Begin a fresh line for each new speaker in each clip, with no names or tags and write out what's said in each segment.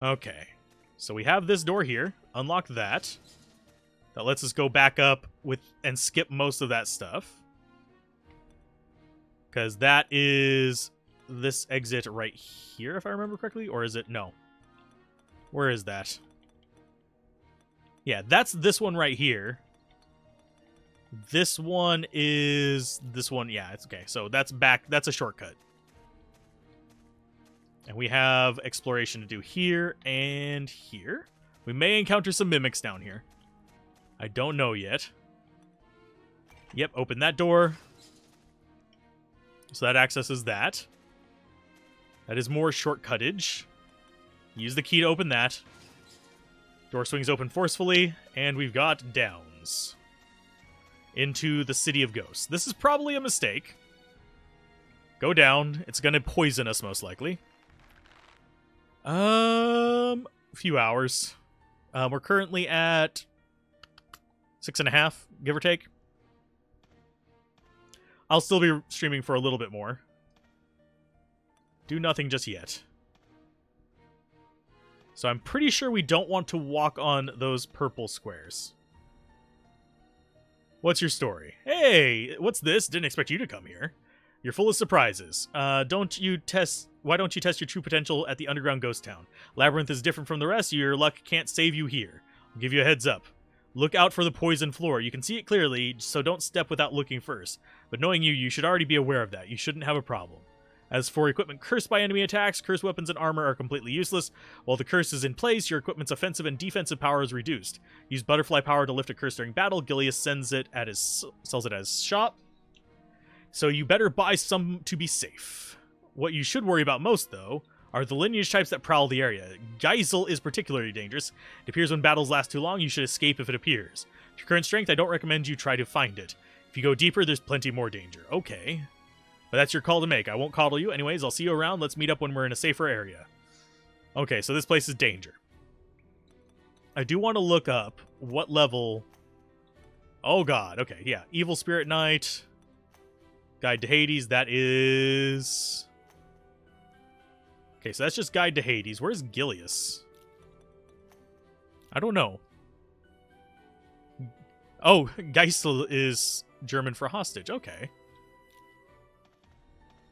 Okay. So we have this door here. Unlock that. That lets us go back up with and skip most of that stuff. Because that is this exit right here, if I remember correctly. Or is it? No. Where is that? Yeah, that's this one right here. This one is this one. Yeah, it's okay. So that's back. That's a shortcut. And we have exploration to do here and here. We may encounter some mimics down here. I don't know yet. Yep, open that door. So that accesses that. That is more shortcuttage. Use the key to open that. Door swings open forcefully, and we've got downs. Into the City of Ghosts. This is probably a mistake. Go down. It's going to poison us, most likely. A few hours. We're currently at 6.5, give or take. I'll still be streaming for a little bit more. Do nothing just yet. So I'm pretty sure we don't want to walk on those purple squares. What's your story? Hey, what's this? Didn't expect you to come here. You're full of surprises. Why don't you test your true potential at the underground ghost town? Labyrinth is different from the rest. Your luck can't save you here. I'll give you a heads up. Look out for the poison floor. You can see it clearly, so don't step without looking first. But knowing you, you should already be aware of that. You shouldn't have a problem. As for equipment cursed by enemy attacks, cursed weapons and armor are completely useless. While the curse is in place, your equipment's offensive and defensive power is reduced. Use butterfly power to lift a curse during battle. Gilius sells it at his shop. So you better buy some to be safe. What you should worry about most, though, are the lineage types that prowl the area. Geisel is particularly dangerous. It appears when battles last too long. You should escape if it appears. With your current strength, I don't recommend you try to find it. If you go deeper, there's plenty more danger. Okay. But that's your call to make. I won't coddle you. Anyways, I'll see you around. Let's meet up when we're in a safer area. Okay, so this place is danger. I do want to look up what level... Oh god, okay, yeah. Evil Spirit Knight. Guide to Hades, that is... Okay, so that's just Guide to Hades. Where's Gilius? I don't know. Oh, Geisel is German for hostage. Okay.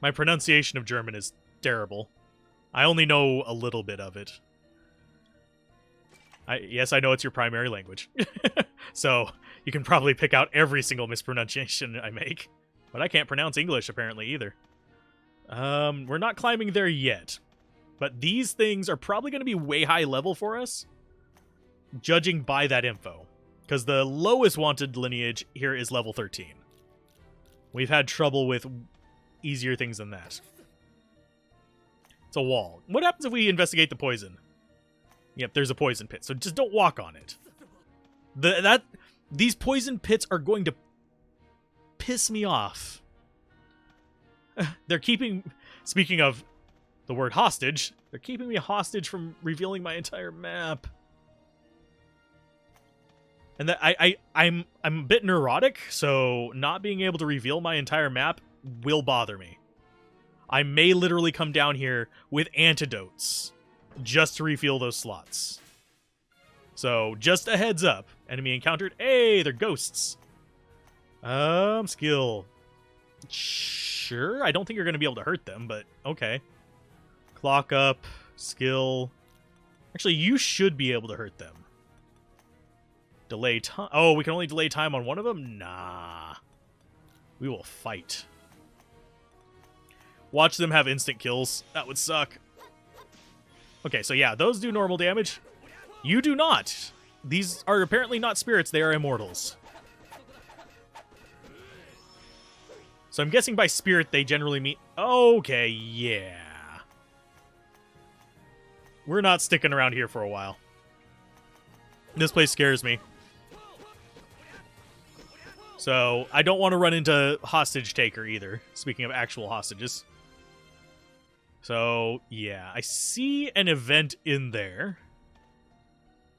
My pronunciation of German is terrible. I only know a little bit of it. Yes, I know it's your primary language. So, you can probably pick out every single mispronunciation I make. But I can't pronounce English, apparently, either. We're not climbing there yet. But these things are probably going to be way high level for us, judging by that info. Because the lowest wanted lineage here is level 13. We've had trouble with easier things than that. It's a wall. What happens if we investigate the poison? Yep, there's a poison pit, so just don't walk on it. These poison pits are going to piss me off. They're keeping... Speaking of the word hostage, they're keeping me hostage from revealing my entire map. And that I'm a bit neurotic, so not being able to reveal my entire map will bother me. I may literally come down here with antidotes just to refill those slots. So, just a heads up. Enemy encountered. Hey, they're ghosts. Skill. Sure, I don't think you're going to be able to hurt them, but okay. Clock up. Skill. Actually, you should be able to hurt them. Delay time. Oh, we can only delay time on one of them? Nah. We will fight. Watch them have instant kills. That would suck. Okay, so yeah, those do normal damage. You do not. These are apparently not spirits. They are immortals. So I'm guessing by spirit they generally mean... Okay, yeah. We're not sticking around here for a while. This place scares me. So, I don't want to run into hostage taker either. Speaking of actual hostages. So, yeah. I see an event in there.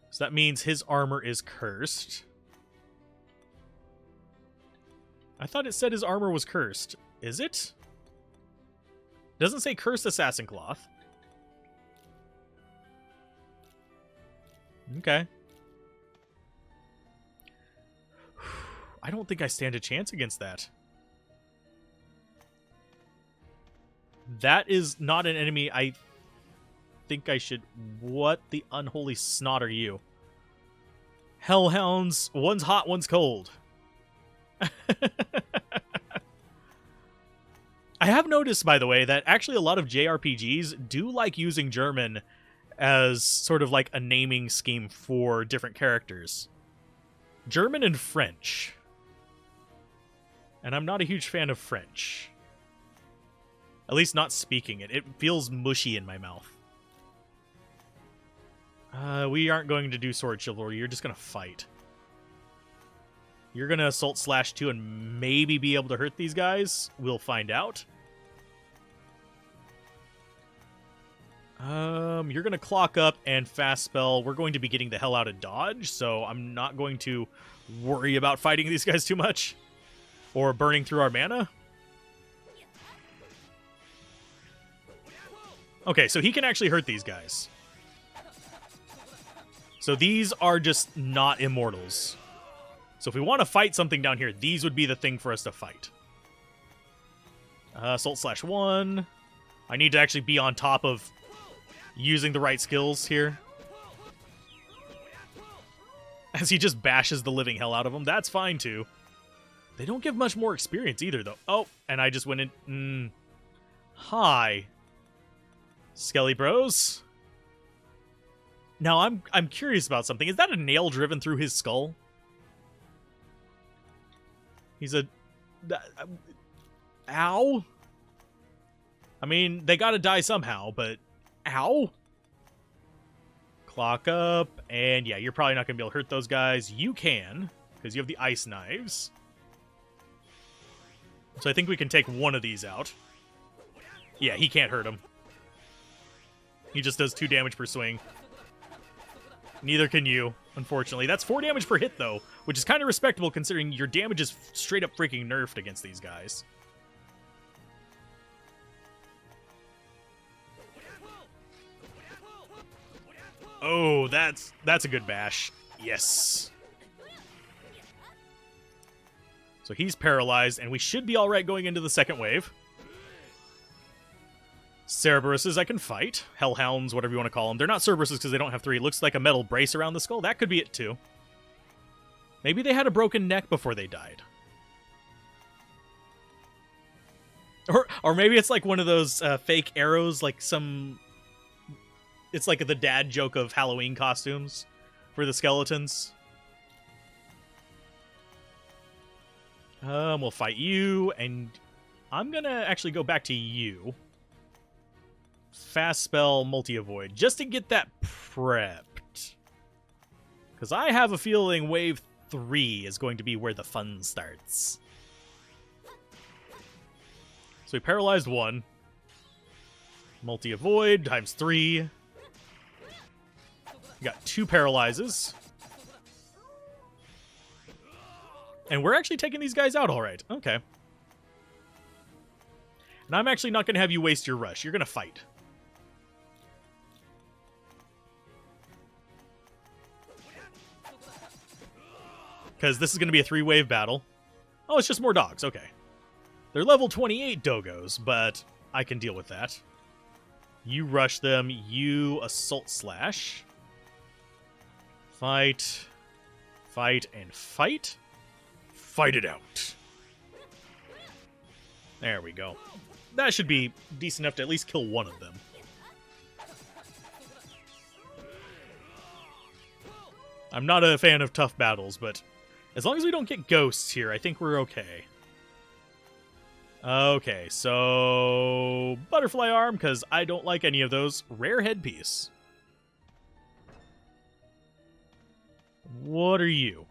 So that means his armor is cursed. I thought it said his armor was cursed. Is it? It doesn't say cursed assassin cloth. Okay. I don't think I stand a chance against that. That is not an enemy I think I should... What the unholy snot are you? Hellhounds. One's hot, one's cold. I have noticed, by the way, that actually a lot of JRPGs do like using German as sort of like a naming scheme for different characters. German and French. And I'm not a huge fan of French. At least not speaking it. It feels mushy in my mouth. We aren't going to do Sword Chivalry. You're just going to fight. You're going to Assault Slash 2 and maybe be able to hurt these guys. We'll find out. You're going to Clock Up and Fast Spell. We're going to be getting the hell out of dodge, so I'm not going to worry about fighting these guys too much. Or burning through our mana. Okay, so he can actually hurt these guys. So these are just not immortals. So if we want to fight something down here, these would be the thing for us to fight. Assault Slash 1. I need to actually be on top of using the right skills here. As he just bashes the living hell out of them. That's fine, too. They don't give much more experience either, though. Oh, and I just went in... Hi. Skelly Bros. Now, I'm curious about something. Is that a nail driven through his skull? He's a... Ow? I mean, they gotta die somehow, but... Ow? Clock Up. And yeah, you're probably not gonna be able to hurt those guys. You can, because you have the ice knives. So I think we can take one of these out. Yeah, he can't hurt him. He just does 2 damage per swing. Neither can you, unfortunately. That's 4 damage per hit, though, which is kind of respectable considering your damage is straight up freaking nerfed against these guys. Oh, that's a good bash. Yes. So he's paralyzed, and we should be alright going into the second wave. Cerberuses I can fight. Hellhounds, whatever you want to call them. They're not Cerberuses because they don't have 3. It looks like a metal brace around the skull. That could be it, too. Maybe they had a broken neck before they died. Or maybe it's like one of those fake arrows, like some... It's like the dad joke of Halloween costumes for the skeletons. We'll fight you, and I'm gonna actually go back to you. Fast Spell, Multi-Avoid, just to get that prepped. Because I have a feeling Wave 3 is going to be where the fun starts. So we paralyzed 1. Multi-Avoid times 3. We got 2 paralyzes. And we're actually taking these guys out all right. Okay. And I'm actually not going to have you waste your rush. You're going to fight. Because this is going to be a 3-wave battle. Oh, it's just more dogs. Okay. They're level 28 dogos, but I can deal with that. You rush them. You Assault Slash. Fight. Fight and fight. Fight it out. There we go. That should be decent enough to at least kill one of them. I'm not a fan of tough battles, but as long as we don't get ghosts here, I think we're okay. Okay, so... Butterfly Arm, because I don't like any of those. Rare Headpiece. What are you?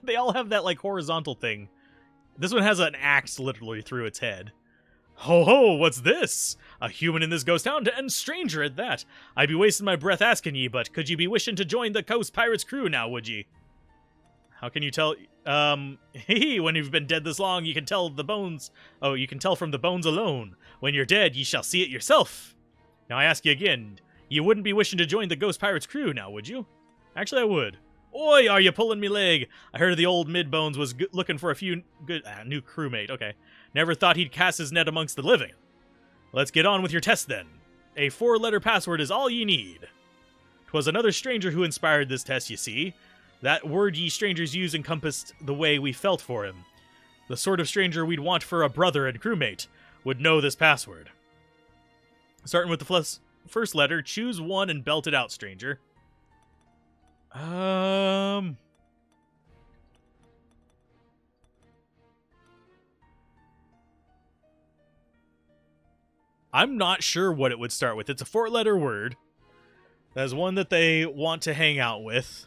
They all have that, like, horizontal thing. This one has an axe literally through its head. Ho ho, what's this? A human in this ghost town, and stranger at that. I'd be wasting my breath asking ye, but could ye be wishing to join the Coast Pirates crew now, would ye? How can you tell? When you've been dead this long, you can tell the bones. Oh, you can tell from the bones alone. When you're dead, ye shall see it yourself. Now I ask you again, You wouldn't be wishing to join the Ghost Pirates crew now, would you? Actually, I would. Oi, are you pulling me leg? I heard the old Midbones was looking for a few good new crewmate. Okay. Never thought he'd cast his net amongst the living. Let's get on with your test then. A 4-letter password is all ye need. 'Twas another stranger who inspired this test, you see. That word ye strangers use encompassed the way we felt for him. The sort of stranger we'd want for a brother and crewmate would know this password. Starting with the first letter, choose one and belt it out, stranger. I'm not sure what it would start with. It's a 4-letter word. That's one that they want to hang out with.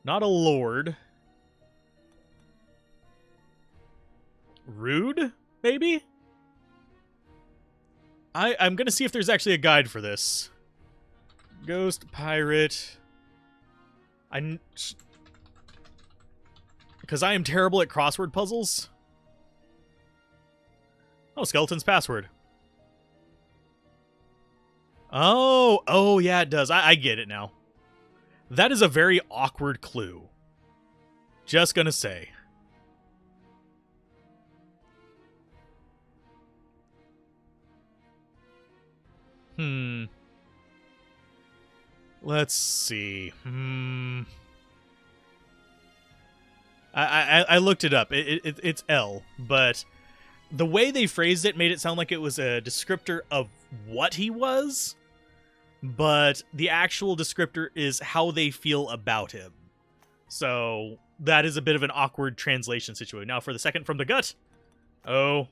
Not a lord. Rude, maybe? I'm going to see if there's actually a guide for this. Ghost Pirate. Because I am terrible at crossword puzzles. Oh, skeleton's password. Oh, yeah, it does. I get it now. That is a very awkward clue. Just gonna say. Let's see. I looked it up. It's L, but the way they phrased it made it sound like it was a descriptor of what he was, but the actual descriptor is how they feel about him. So that is a bit of an awkward translation situation. Now for the second, from the gut. Oh.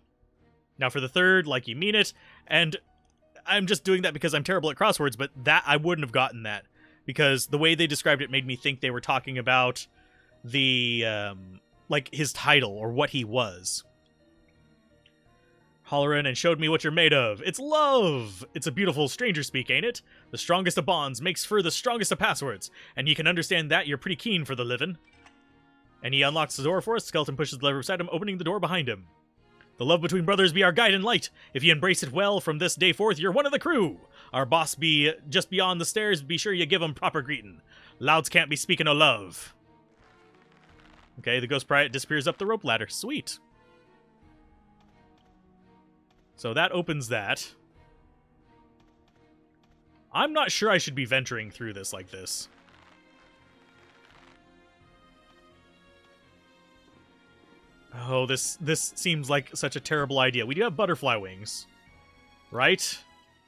Now for the third, like you mean it. And I'm just doing that because I'm terrible at crosswords, but that I wouldn't have gotten that because the way they described it made me think they were talking about the like his title or what he was. Hollerin' and showed me what you're made of. It's love! It's a beautiful stranger speak, ain't it? The strongest of bonds makes for the strongest of passwords, and you can understand that you're pretty keen for the livin'. And he unlocks the door for us. Skeleton pushes the lever beside him, opening the door behind him. The love between brothers be our guide and light. If you embrace it well, from this day forth, you're one of the crew. Our boss be just beyond the stairs. Be sure you give him proper greeting. Louds can't be speaking o' love. Okay, the Ghost Pirate disappears up the rope ladder. Sweet. So that opens that. I'm not sure I should be venturing through this like this. Oh, this seems like such a terrible idea. We do have butterfly wings, right?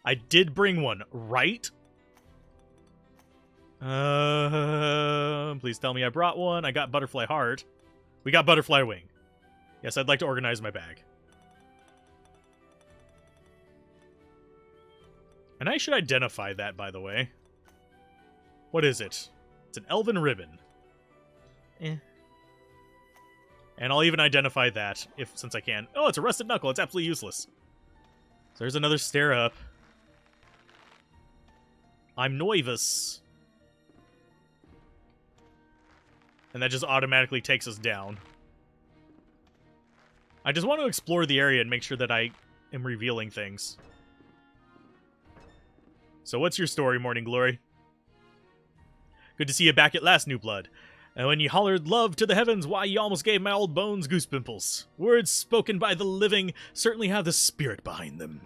I did bring one, right? Please tell me I brought one. I got butterfly heart. We got butterfly wing. Yes, I'd like to organize my bag. And I should identify that, by the way. What is it? It's an elven ribbon. And I'll even identify that, since I can. Oh, it's a rusted knuckle. It's absolutely useless. So there's another stair up. I'm Noivus. And that just automatically takes us down. I just want to explore the area and make sure that I am revealing things. So what's your story, Morning Glory? Good to see you back at last, New Blood. And when you hollered love to the heavens, why, you almost gave my old bones goose pimples. Words spoken by the living certainly have the spirit behind them.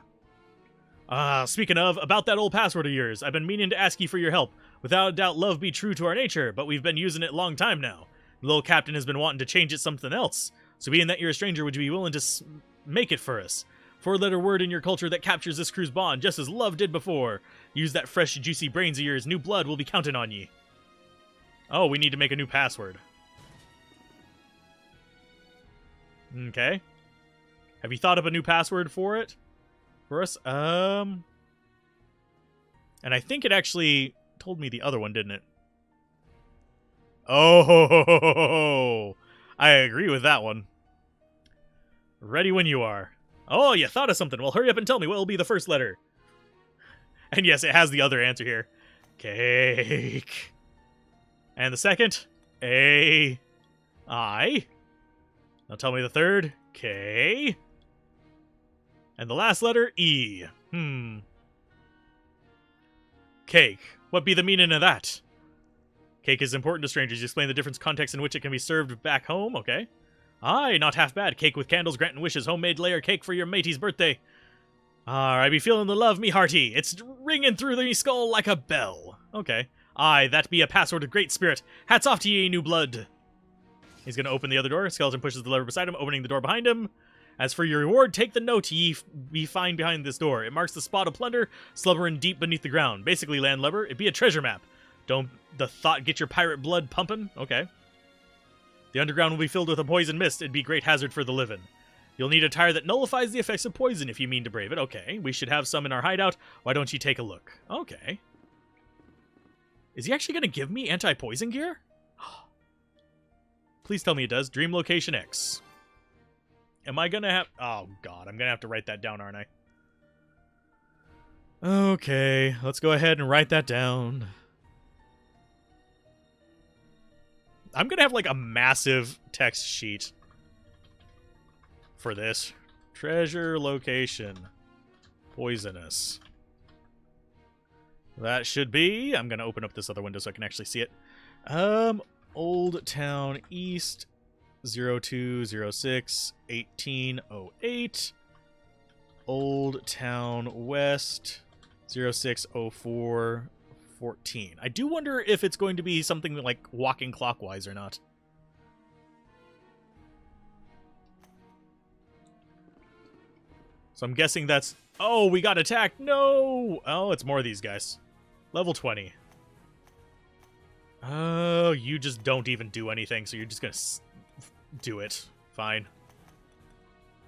Speaking of, about that old password of yours, I've been meaning to ask you for your help. Without a doubt, love be true to our nature, but we've been using it a long time now. The little captain has been wanting to change it something else. So being that you're a stranger, would you be willing to make it for us? 4-letter word in your culture that captures this crew's bond, just as love did before. Use that fresh, juicy brains of yours. New Blood will be counting on ye. Oh, we need to make a new password. Okay. Have you thought up a new password for it? For us? And I think it actually told me the other one, didn't it? Oh, I agree with that one. Ready when you are. Oh, you thought of something. Well, hurry up and tell me what will be the first letter. And yes, it has the other answer here. Cake. And the second, A, I. Now tell me the third, K. And the last letter, E. Cake. What be the meaning of that? Cake is important to strangers. You explain the different context in which it can be served back home. Okay. Aye, not half bad. Cake with candles, granting wishes. Homemade layer cake for your matey's birthday. I be feeling the love, me hearty. It's ringing through me skull like a bell. Okay. Aye, that be a password of great spirit. Hats off to ye, new blood. He's going to open the other door. Skeleton pushes the lever beside him, opening the door behind him. As for your reward, take the note ye be find behind this door. It marks the spot of plunder, slumbering deep beneath the ground. Basically, landlubber, it be a treasure map. Don't the thought get your pirate blood pumping? Okay. The underground will be filled with a poison mist. It'd be great hazard for the living. You'll need a tire that nullifies the effects of poison if you mean to brave it. Okay, we should have some in our hideout. Why don't you take a look? Okay. Is he actually going to give me anti-poison gear? Please tell me it does. Dream location X. Am I going to have... Oh, God. I'm going to have to write that down, aren't I? Okay. Let's go ahead and write that down. I'm going to have, like, a massive text sheet for this. Treasure location. Poisonous. That should be... I'm going to open up this other window so I can actually see it. Old Town East 0206 1808. Old Town West 0604 14. I do wonder if it's going to be something like walking clockwise or not. So I'm guessing that's... Oh, we got attacked! No! Oh, it's more of these guys. Level 20. Oh, you just don't even do anything, so you're just gonna do it. Fine.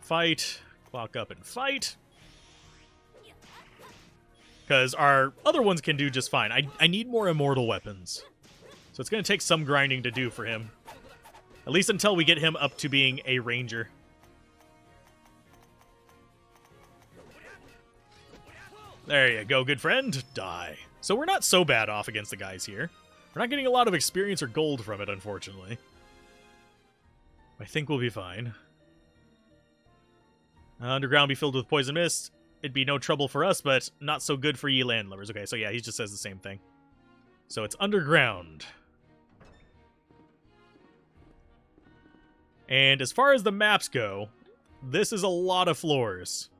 Fight. Clock up and fight. Because our other ones can do just fine. I need more immortal weapons. So it's gonna take some grinding to do for him. At least until we get him up to being a ranger. There you go, good friend. Die. So we're not so bad off against the guys here. We're not getting a lot of experience or gold from it, unfortunately. I think we'll be fine. Underground be filled with poison mist. It'd be no trouble for us, but not so good for ye landlubbers. Okay, so yeah, he just says the same thing. So it's underground. And as far as the maps go, this is a lot of floors.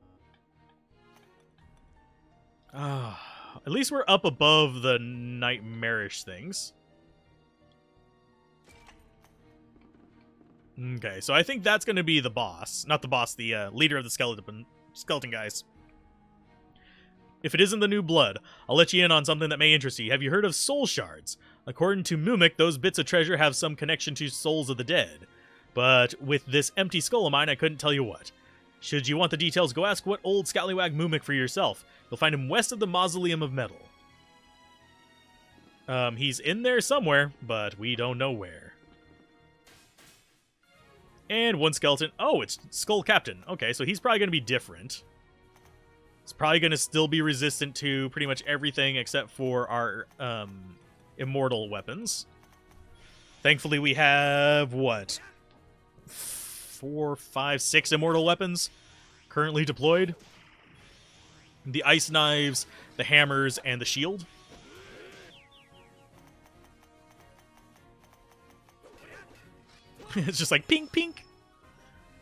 At least we're up above the nightmarish things. Okay, so I think that's going to be the boss. Not the boss, the leader of the skeleton guys. If it isn't the new blood, I'll let you in on something that may interest you. Have you heard of soul shards? According to Mumik, those bits of treasure have some connection to souls of the dead. But with this empty skull of mine, I couldn't tell you what. Should you want the details, go ask what old scallywag Mumik for yourself. You'll find him west of the Mausoleum of Metal. He's in there somewhere, but we don't know where. And one skeleton. Oh, it's Skull Captain. Okay, so he's probably going to be different. He's probably going to still be resistant to pretty much everything except for our immortal weapons. Thankfully, we have, what? 4, 5, 6 immortal weapons currently deployed. The ice knives, the hammers, and the shield. It's just like pink, pink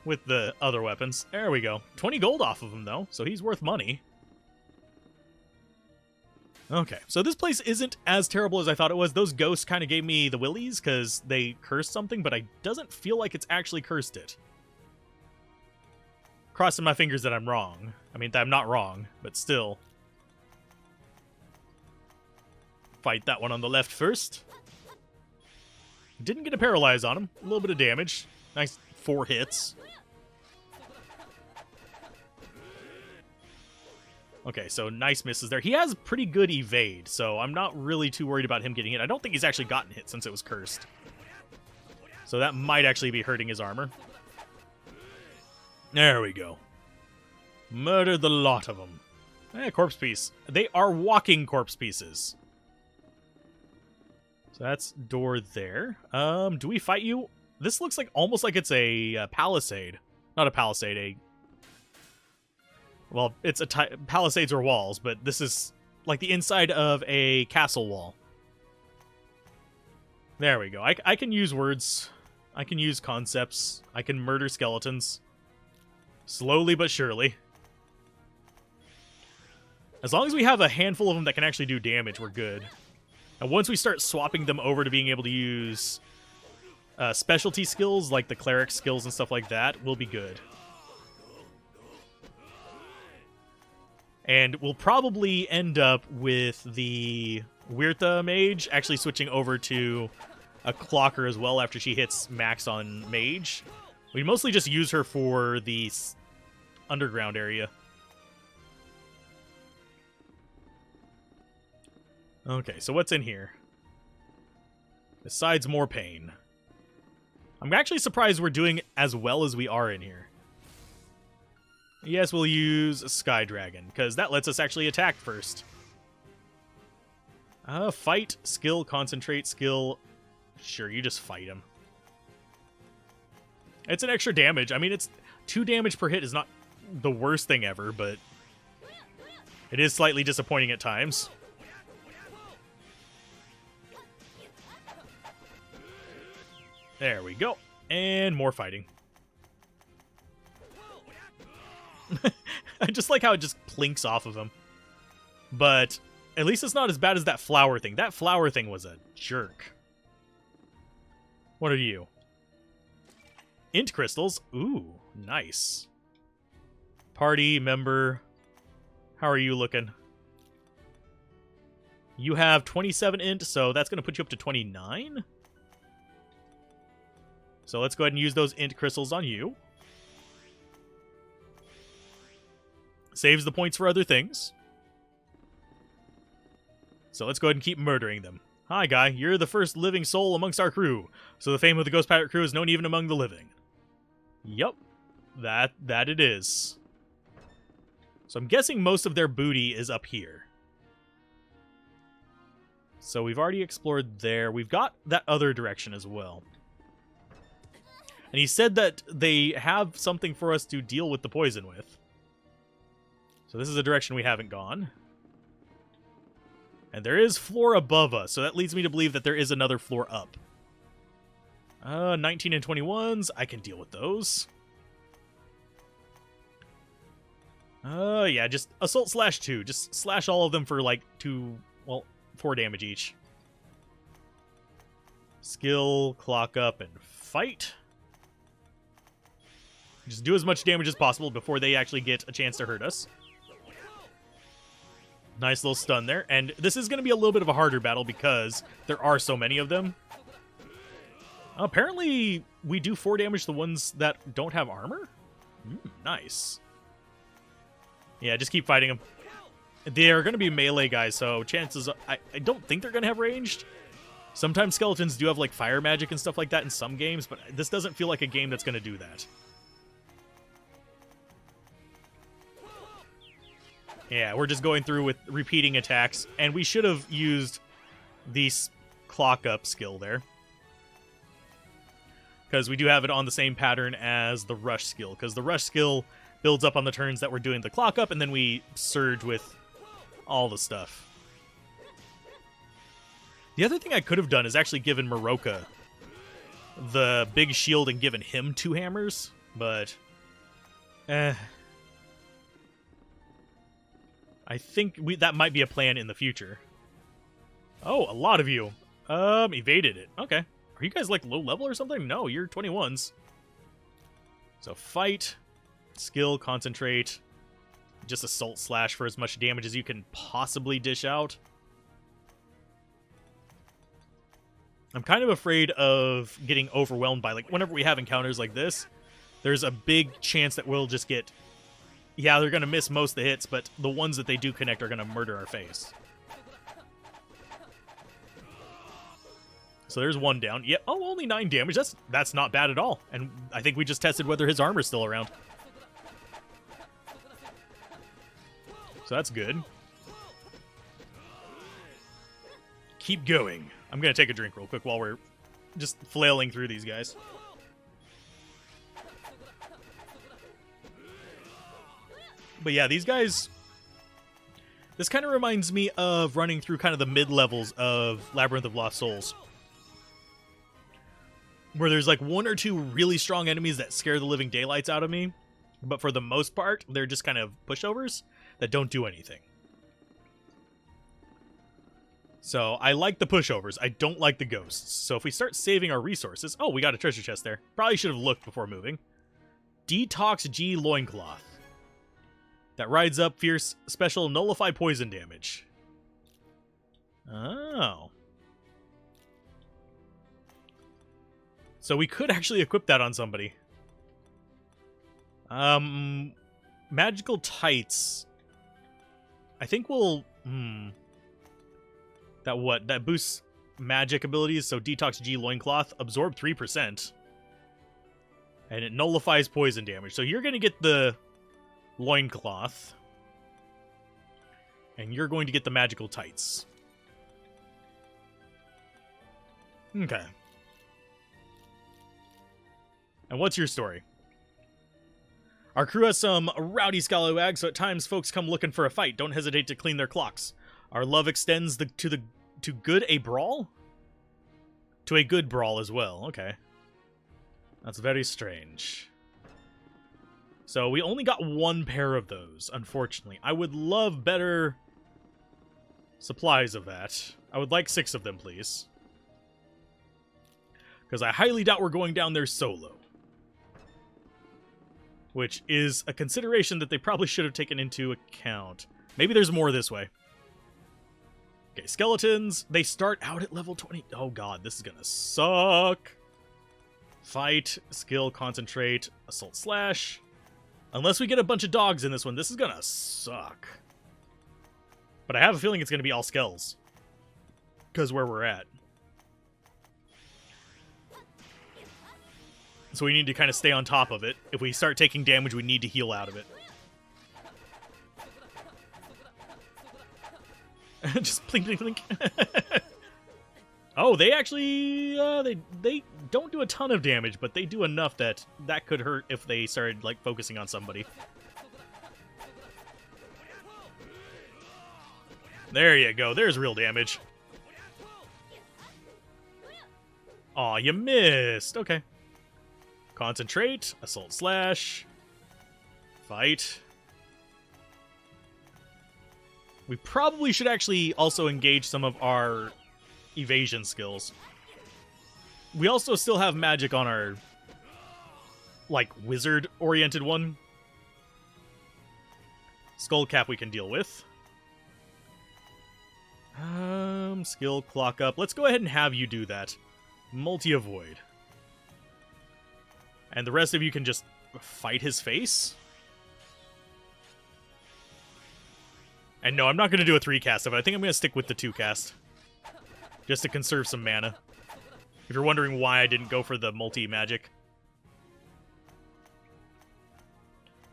with the other weapons. There we go. 20 gold off of him, though, so he's worth money. Okay, so this place isn't as terrible as I thought it was. Those ghosts kind of gave me the willies because they cursed something, but I doesn't feel like it's actually cursed it. Crossing my fingers that I'm wrong. I mean, that I'm not wrong, but still. Fight that one on the left first. Didn't get a paralyze on him. A little bit of damage. Nice 4 hits. Okay, so nice misses there. He has pretty good evade, so I'm not really too worried about him getting hit. I don't think he's actually gotten hit since it was cursed. So that might actually be hurting his armor. There we go. Murdered the lot of them. Corpse piece. They are walking corpse pieces. So that's door there. Do we fight you? This looks like almost like it's a palisade. Not a palisade, well, it's a palisades or walls, but this is like the inside of a castle wall. There we go. I can use words. I can use concepts. I can murder skeletons. Slowly but surely. As long as we have a handful of them that can actually do damage, we're good. And once we start swapping them over to being able to use specialty skills, like the cleric skills and stuff like that, we'll be good. And we'll probably end up with the Wirtha mage actually switching over to a clocker as well after she hits max on mage. We mostly just use her for the underground area. Okay, so what's in here? Besides more pain. I'm actually surprised we're doing as well as we are in here. Yes, we'll use Sky Dragon, because that lets us actually attack first. Fight, skill, concentrate, skill. Sure, you just fight him. It's an extra damage. I mean, it's 2 damage per hit is not the worst thing ever, but it is slightly disappointing at times. There we go. And more fighting. I just like how it just plinks off of him. But at least it's not as bad as that flower thing. That flower thing was a jerk. What are you? Int crystals. Ooh, nice. Party member. How are you looking? You have 27 int, so that's going to put you up to 29. So let's go ahead and use those int crystals on you. Saves the points for other things. So let's go ahead and keep murdering them. Hi, guy. You're the first living soul amongst our crew, so the fame of the Ghost Pirate crew is known even among the living. Yup. That it is. So I'm guessing most of their booty is up here. So we've already explored there. We've got that other direction as well. And he said that they have something for us to deal with the poison with. So this is a direction we haven't gone. And there is floor above us, so that leads me to believe that there is another floor up. 19 and 21s, I can deal with those. Yeah, just assault slash 2. Just slash all of them for like 4 damage each. Skill, clock up, and fight. Just do as much damage as possible before they actually get a chance to hurt us. Nice little stun there. And this is going to be a little bit of a harder battle because there are so many of them. Apparently, we do 4 damage to the ones that don't have armor? Nice. Yeah, just keep fighting them. They are going to be melee guys, so chances... I don't think they're going to have ranged. Sometimes skeletons do have like fire magic and stuff like that in some games, but this doesn't feel like a game that's going to do that. Yeah, we're just going through with repeating attacks, and we should have used the clock up skill there. Because we do have it on the same pattern as the rush skill, because the rush skill builds up on the turns that we're doing the clock up, and then we surge with all the stuff. The other thing I could have done is actually given Maroka the big shield and given him 2 hammers, but... I think that might be a plan in the future. Oh, a lot of you. Evaded it. Okay. Are you guys like low level or something? No, you're 21s. So fight, skill, concentrate, just assault slash for as much damage as you can possibly dish out. I'm kind of afraid of getting overwhelmed by, like, whenever we have encounters like this, there's a big chance that we'll just get... Yeah, they're going to miss most of the hits, but the ones that they do connect are going to murder our face. So there's 1 down. Yeah, oh, only 9 damage. That's not bad at all. And I think we just tested whether his armor's still around. So that's good. Keep going. I'm going to take a drink real quick while we're just flailing through these guys. But yeah, these guys, This kind of reminds me of running through kind of the mid-levels of Labyrinth of Lost Souls, where there's like one or two really strong enemies that scare the living daylights out of me, but for the most part, they're just kind of pushovers that don't do anything. So I like the pushovers. I don't like the ghosts. So if we start saving our resources... Oh, we got a treasure chest there. Probably should have looked before moving. Detox G Loincloth. That rides up fierce special nullify poison damage. Oh. So we could actually equip that on somebody. Magical tights. I think we'll... That boosts magic abilities, so Detox G Loincloth, absorb 3%. And it nullifies poison damage. So you're going to get the Loincloth. And you're going to get the magical tights. Okay. And what's your story? Our crew has some rowdy scallywags, so at times folks come looking for a fight. Don't hesitate to clean their clocks. Our love extends to good a brawl? To a good brawl as well. Okay. That's very strange. So we only got one pair of those, unfortunately. I would love better supplies of that. I would like 6 of them, please. Because I highly doubt we're going down there solo. Which is a consideration that they probably should have taken into account. Maybe there's more this way. Okay, skeletons. They start out at level 20. Oh god, this is gonna suck. Fight, skill, concentrate, assault slash. Unless we get a bunch of dogs in this one, this is gonna suck. But I have a feeling it's gonna be all skells. Because where we're at. So we need to kind of stay on top of it. If we start taking damage, we need to heal out of it. Just blink, blink, blink. Oh, they actually, they don't do a ton of damage, but they do enough that could hurt if they started, like, focusing on somebody. There you go. There's real damage. Aw, you missed. Okay. Concentrate, assault slash, fight. We probably should actually also engage some of our evasion skills. We also still have magic on our, like, wizard-oriented one. Skull Cap we can deal with. Skill clock up. Let's go ahead and have you do that. Multi-avoid. And the rest of you can just fight his face? And no, I'm not going to do a 3-cast of it. I think I'm going to stick with the 2-cast. Just to conserve some mana. If you're wondering why I didn't go for the multi-magic.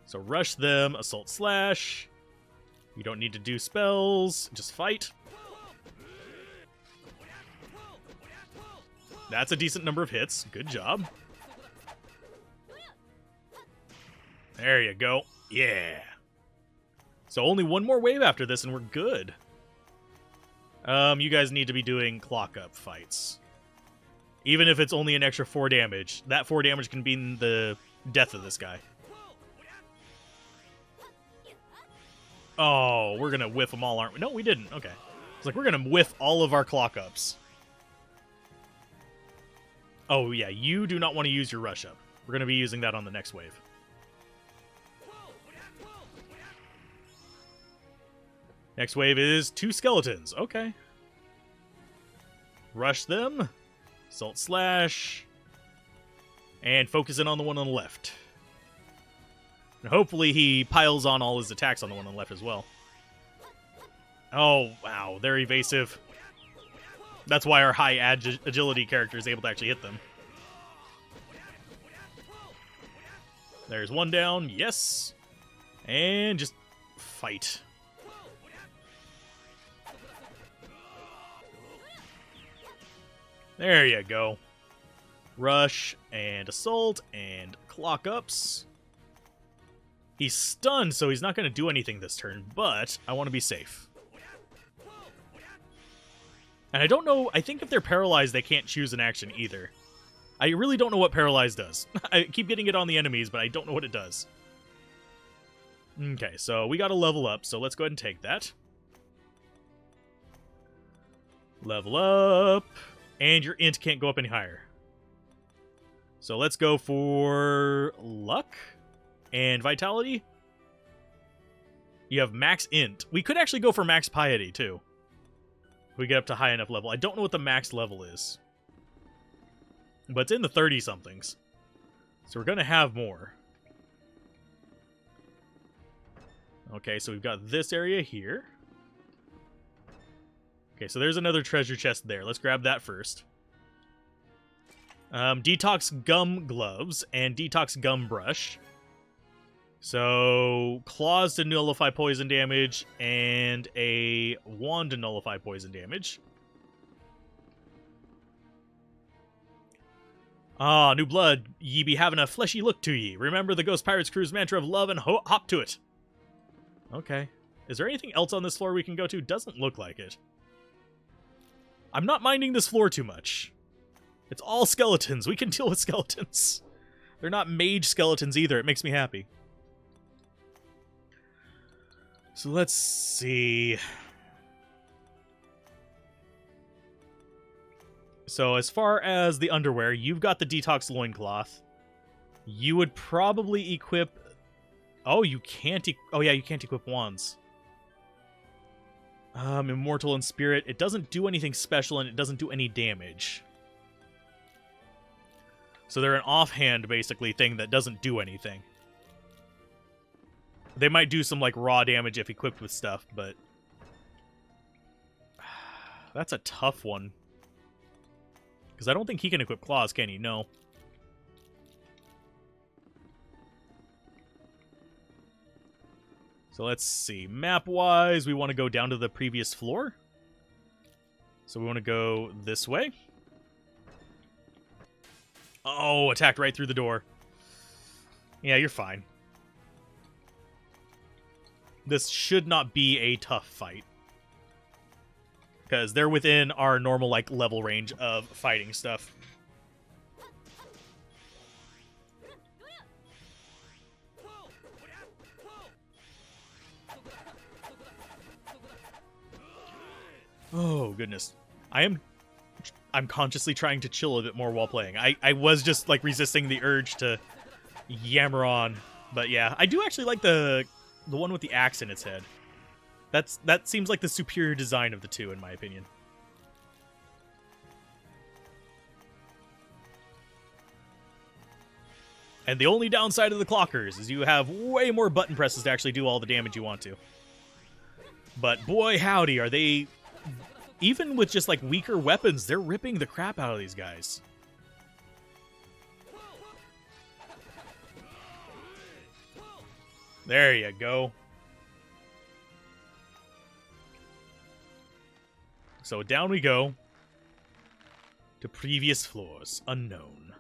So rush them, assault slash. You don't need to do spells, just fight. That's a decent number of hits. Good job. There you go. Yeah. So only one more wave after this and we're good. You guys need to be doing clock up fights. Even if it's only an extra 4 damage. That 4 damage can be the death of this guy. Oh, we're going to whiff them all, aren't we? No, we didn't. Okay. It's like we're going to whiff all of our clock ups. Oh, yeah. You do not want to use your rush up. We're going to be using that on the next wave. Next wave is 2 skeletons. Okay. Rush them. Assault slash. And focus in on the one on the left. And hopefully he piles on all his attacks on the one on the left as well. Oh, wow. They're evasive. That's why our high agility character is able to actually hit them. There's one down. Yes. And just fight. There you go. Rush and assault and clock ups. He's stunned, so he's not going to do anything this turn, but I want to be safe. And I don't know, I think if they're paralyzed, they can't choose an action either. I really don't know what paralyzed does. I keep getting it on the enemies, but I don't know what it does. Okay, so we got to level up, so let's go ahead and take that. Level up. And your int can't go up any higher. So let's go for luck and vitality. You have max int. We could actually go for max piety, too. If we get up to high enough level. I don't know what the max level is. But it's in the 30-somethings. So we're going to have more. Okay, so we've got this area here. Okay, so there's another treasure chest there. Let's grab that first. Detox gum gloves and detox gum brush. So, claws to nullify poison damage and a wand to nullify poison damage. Ah, new blood. Ye be having a fleshy look to ye. Remember the Ghost Pirates crew's mantra of love and hop to it. Okay. Is there anything else on this floor we can go to? Doesn't look like it. I'm not minding this floor too much. It's all skeletons. We can deal with skeletons. They're not mage skeletons either. It makes me happy. So let's see. So as far as the underwear, you've got the detox loincloth. You would probably equip... Oh, you can't... Oh yeah, you can't equip wands. Immortal in spirit. It doesn't do anything special and it doesn't do any damage. So they're an offhand, basically, thing that doesn't do anything. They might do some, like, raw damage if equipped with stuff, but... That's a tough one. Because I don't think he can equip claws, can he? No. So let's see. Map-wise, we want to go down to the previous floor. So we want to go this way. Oh, attacked right through the door. Yeah, you're fine. This should not be a tough fight. Because they're within our normal, like, level range of fighting stuff. Oh, goodness. I'm consciously trying to chill a bit more while playing. I was just, like, resisting the urge to yammer on. But, yeah. I do actually like the one with the axe in its head. That seems like the superior design of the two, in my opinion. And the only downside of the clockers is you have way more button presses to actually do all the damage you want to. But boy howdy, are they... Even with just, like, weaker weapons, they're ripping the crap out of these guys. There you go. So down we go. To previous floors. Unknown.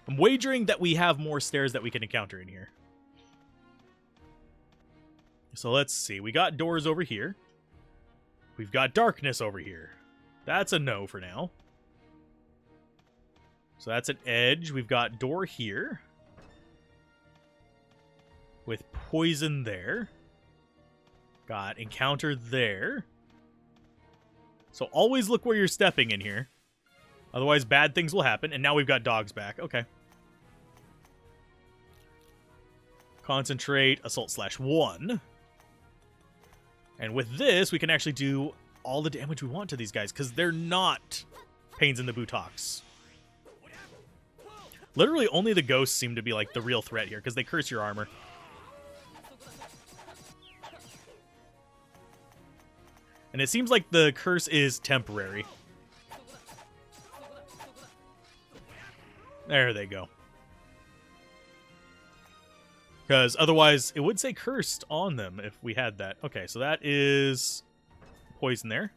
I'm wagering that we have more stairs that we can encounter in here. So let's see. We got doors over here. We've got darkness over here. That's a no for now. So that's an edge. We've got door here. With poison there. Got encounter there. So always look where you're stepping in here. Otherwise bad things will happen. And now we've got dogs back. Okay. Concentrate. Assault /1. And with this, we can actually do all the damage we want to these guys, because they're not pains in the buttocks. Literally, only the ghosts seem to be, like, the real threat here, because they curse your armor. And it seems like the curse is temporary. There they go. Because otherwise, it would say cursed on them if we had that. Okay, so that is poison there.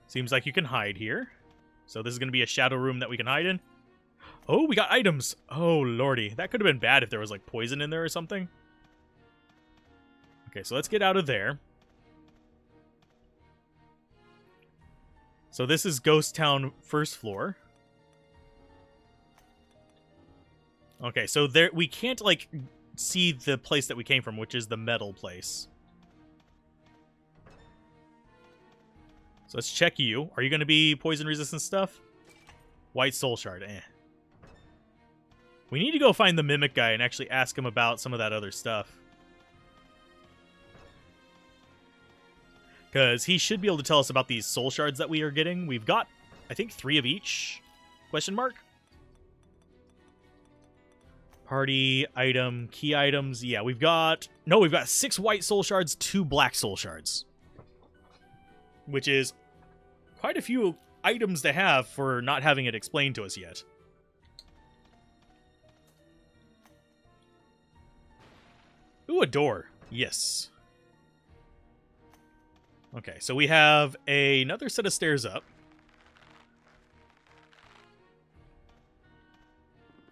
Seems like you can hide here. So this is going to be a shadow room that we can hide in. Oh, we got items. Oh, lordy. That could have been bad if there was, like, poison in there or something. Okay, so let's get out of there. So this is Ghost Town first floor. Okay, so there we can't, like, see the place that we came from, which is the metal place. So let's check you. Are you going to be poison-resistant stuff? White Soul Shard, eh. We need to go find the Mimic guy and actually ask him about some of that other stuff. Because he should be able to tell us about these Soul Shards that we are getting. We've got, I think, 3 of each? Question mark? Party, item, key items. Yeah, we've got 6 White Soul Shards, 2 Black Soul Shards. Which is quite a few items to have for not having it explained to us yet. Ooh, a door. Yes. Okay, so we have another set of stairs up.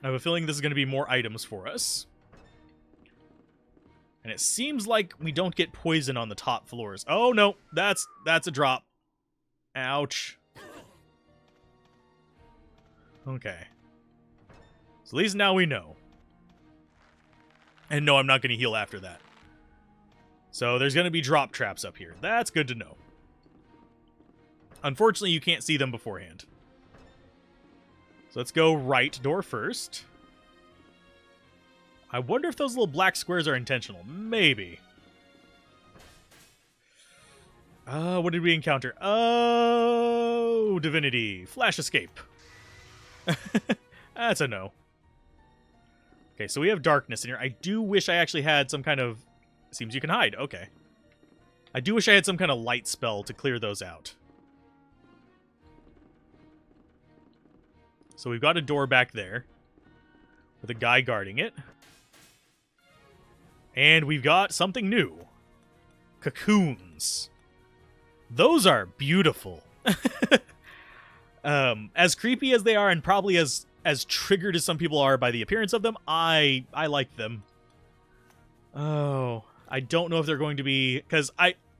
I have a feeling this is going to be more items for us. And it seems like we don't get poison on the top floors. Oh, no. That's a drop. Ouch. Okay. So at least now we know. And no, I'm not going to heal after that. So there's going to be drop traps up here. That's good to know. Unfortunately, you can't see them beforehand. So let's go right door first. I wonder if those little black squares are intentional. Maybe. What did we encounter? Oh, divinity. Flash escape. That's a no. Okay, so we have darkness in here. I do wish I actually had some kind of... Seems you can hide. Okay. I do wish I had some kind of light spell to clear those out. So we've got a door back there with a guy guarding it. And we've got something new. Cocoons. Those are beautiful. As creepy as they are, and probably as triggered as some people are by the appearance of them, I like them. Oh, I don't know if they're going to be... Because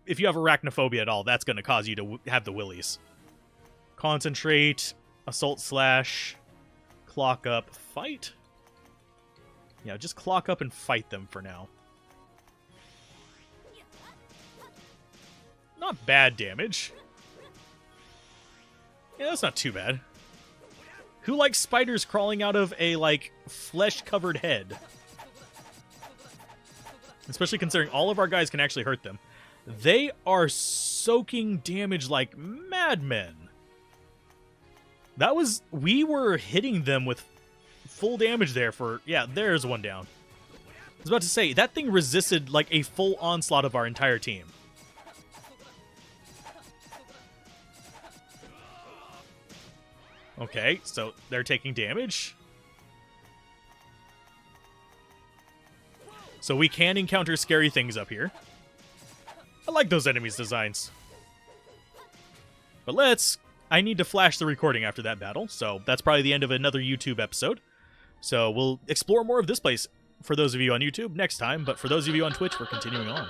if you have arachnophobia at all, that's going to cause you to have the willies. Concentrate, assault slash, clock up, fight? Yeah, just clock up and fight them for now. Not bad damage. Yeah, that's not too bad. Who likes spiders crawling out of a, like, flesh-covered head? Especially considering all of our guys can actually hurt them. They are soaking damage like madmen. We were hitting them with full damage there for... Yeah, there's one down. I was about to say, that thing resisted, like, a full onslaught of our entire team. Okay, so they're taking damage. So we can encounter scary things up here. I like those enemies' designs. But I need to flash the recording after that battle, so that's probably the end of another YouTube episode. So we'll explore more of this place for those of you on YouTube next time, but for those of you on Twitch, we're continuing on.